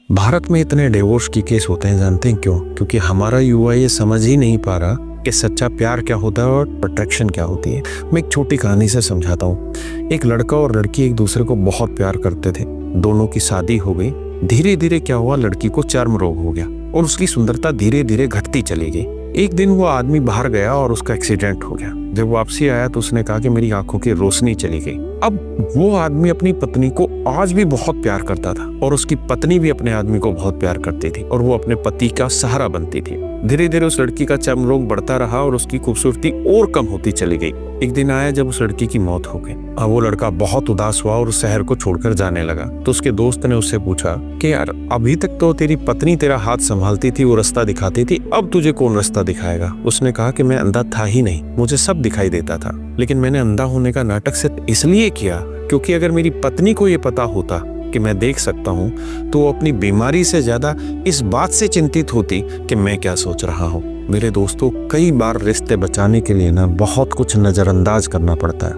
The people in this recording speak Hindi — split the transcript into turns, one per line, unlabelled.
भारत में इतने डिवोर्स की केस होते हैं, जानते हैं क्यों? क्योंकि हमारा युवा ये समझ ही नहीं पा रहा कि सच्चा प्यार क्या होता है और अट्रैक्शन क्या होती है। मैं एक छोटी कहानी से समझाता हूँ। एक लड़का और लड़की एक दूसरे को बहुत प्यार करते थे। दोनों की शादी हो गई। धीरे धीरे क्या हुआ, लड़की को चर्म रोग हो गया और उसकी सुंदरता धीरे धीरे घटती चली गई। एक दिन वो आदमी बाहर गया और उसका एक्सीडेंट हो गया। जब वापसी आया तो उसने कहा कि मेरी आंखों की रोशनी चली गई। अब वो आदमी अपनी पत्नी को आज भी बहुत प्यार करता था और उसकी पत्नी भी अपने आदमी को बहुत प्यार करती थी और वो अपने पति का सहारा बनती थी। धीरे धीरे उस लड़की का चर्म रोग बढ़ता रहा और उसकी खूबसूरती और कम होती चली गई। एक दिन आया जब उस लड़की की मौत हो गई। अब वो लड़का बहुत उदास हुआ और उस शहर को छोड़कर जाने लगा। तो उसके दोस्त ने उससे पूछा कि यार, अभी तक तो तेरी पत्नी तेरा हाथ संभालती थी, वो रास्ता दिखाती थी, अब तुझे कौन रास्ता दिखाएगा? उसने कहा कि मैं अंधा था ही नहीं, मुझे सब दिखाई देता था, लेकिन मैंने अंधा होने का नाटक सिर्फ इसलिए किया क्योंकि अगर मेरी पत्नी को ये पता होता कि मैं देख सकता हूँ तो वो अपनी बीमारी से ज्यादा इस बात से चिंतित होती कि मैं क्या सोच रहा हूँ। मेरे दोस्तों, कई बार रिश्ते बचाने के लिए ना बहुत कुछ नजरअंदाज करना पड़ता है।